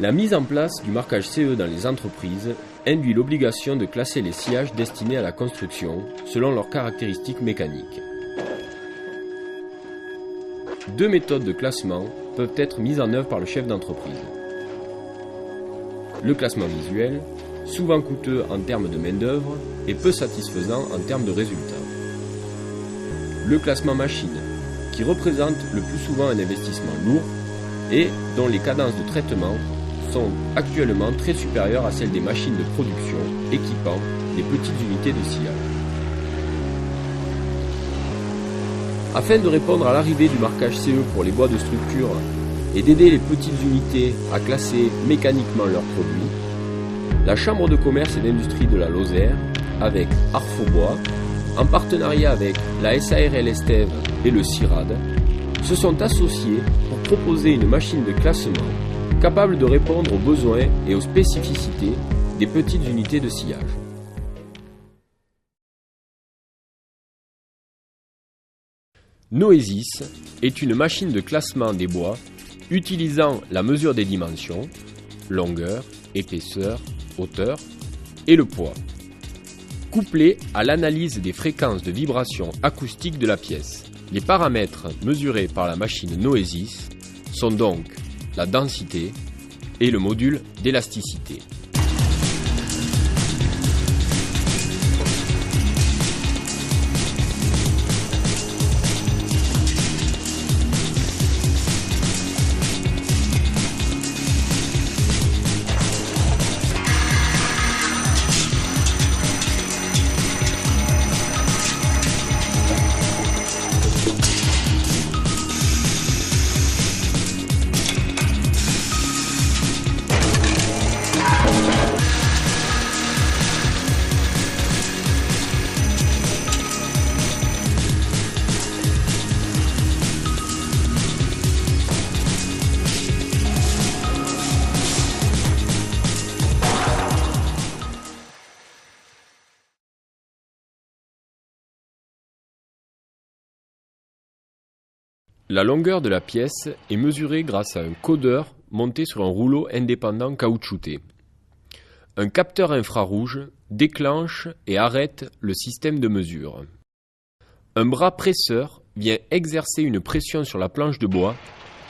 La mise en place du marquage CE dans les entreprises induit l'obligation de classer les sillages destinés à la construction selon leurs caractéristiques mécaniques. Deux méthodes de classement peuvent être mises en œuvre par le chef d'entreprise. Le classement visuel, souvent coûteux en termes de main-d'œuvre et peu satisfaisant en termes de résultats. Le classement machine, qui représente le plus souvent un investissement lourd et dont les cadences de traitement sont actuellement très supérieures à celles des machines de production équipant des petites unités de sillage. Afin de répondre à l'arrivée du marquage CE pour les bois de structure et d'aider les petites unités à classer mécaniquement leurs produits, la Chambre de commerce et d'industrie de la Lozère, avec Arfobois, en partenariat avec la SARL Estève et le CIRAD, se sont associés pour proposer une machine de classement capable de répondre aux besoins et aux spécificités des petites unités de sillage. Noesis est une machine de classement des bois utilisant la mesure des dimensions, longueur, épaisseur, hauteur et le poids, couplée à l'analyse des fréquences de vibration acoustique de la pièce. Les paramètres mesurés par la machine Noesis sont donc la densité et le module d'élasticité. La longueur de la pièce est mesurée grâce à un codeur monté sur un rouleau indépendant caoutchouté. Un capteur infrarouge déclenche et arrête le système de mesure. Un bras presseur vient exercer une pression sur la planche de bois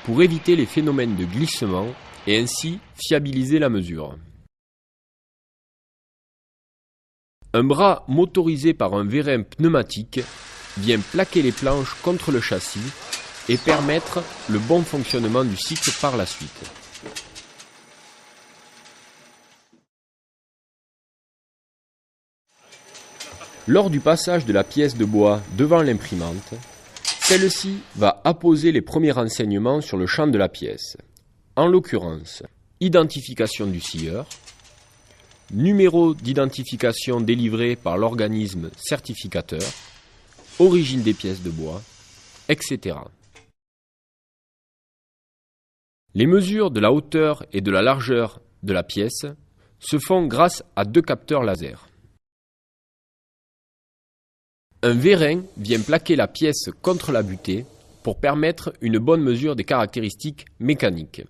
pour éviter les phénomènes de glissement et ainsi fiabiliser la mesure. Un bras motorisé par un vérin pneumatique vient plaquer les planches contre le châssis et permettre le bon fonctionnement du cycle par la suite. Lors du passage de la pièce de bois devant l'imprimante, celle-ci va apposer les premiers renseignements sur le champ de la pièce, en l'occurrence identification du scieur, numéro d'identification délivré par l'organisme certificateur, origine des pièces de bois, etc. Les mesures de la hauteur et de la largeur de la pièce se font grâce à deux capteurs laser. Un vérin vient plaquer la pièce contre la butée pour permettre une bonne mesure des caractéristiques mécaniques.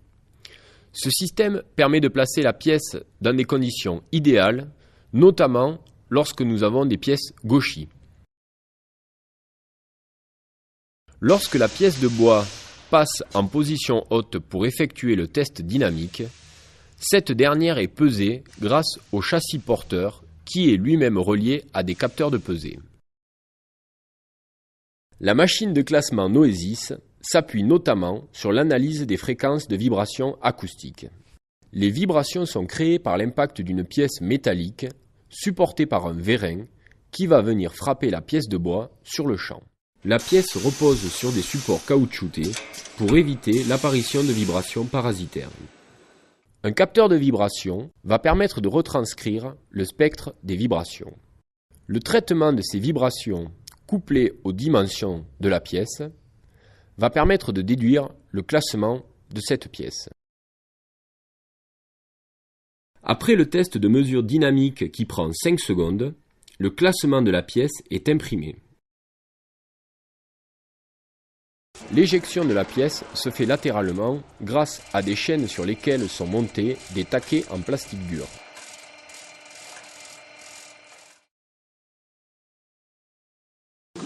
Ce système permet de placer la pièce dans des conditions idéales, notamment lorsque nous avons des pièces gauchies. Lorsque la pièce de bois passe en position haute pour effectuer le test dynamique, cette dernière est pesée grâce au châssis porteur qui est lui-même relié à des capteurs de pesée. La machine de classement Noesis s'appuie notamment sur l'analyse des fréquences de vibration acoustique. Les vibrations sont créées par l'impact d'une pièce métallique supportée par un vérin qui va venir frapper la pièce de bois sur le champ. La pièce repose sur des supports caoutchoutés pour éviter l'apparition de vibrations parasitaires. Un capteur de vibration va permettre de retranscrire le spectre des vibrations. Le traitement de ces vibrations couplé aux dimensions de la pièce va permettre de déduire le classement de cette pièce. Après le test de mesure dynamique qui prend 5 secondes, le classement de la pièce est imprimé. L'éjection de la pièce se fait latéralement grâce à des chaînes sur lesquelles sont montés des taquets en plastique dur.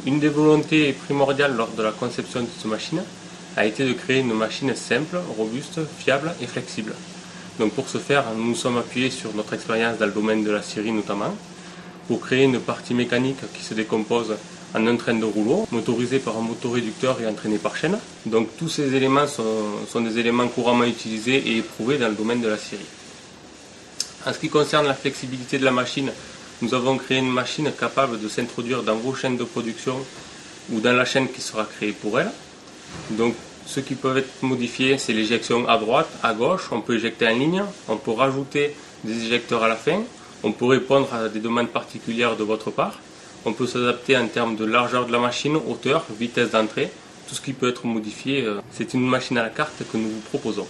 Une des volontés primordiales lors de la conception de cette machine a été de créer une machine simple, robuste, fiable et flexible. Donc pour ce faire, nous nous sommes appuyés sur notre expérience dans le domaine de la scierie notamment, pour créer une partie mécanique qui se décompose en un train de rouleau, motorisé par un moteur réducteur et entraîné par chaîne. Donc tous ces éléments sont des éléments couramment utilisés et éprouvés dans le domaine de la scierie. En ce qui concerne la flexibilité de la machine, nous avons créé une machine capable de s'introduire dans vos chaînes de production ou dans la chaîne qui sera créée pour elle. Donc ce qui peut être modifié, c'est l'éjection à droite, à gauche, on peut éjecter en ligne, on peut rajouter des éjecteurs à la fin, on peut répondre à des demandes particulières de votre part, on peut s'adapter en termes de largeur de la machine, hauteur, vitesse d'entrée, tout ce qui peut être modifié, c'est une machine à la carte que nous vous proposons.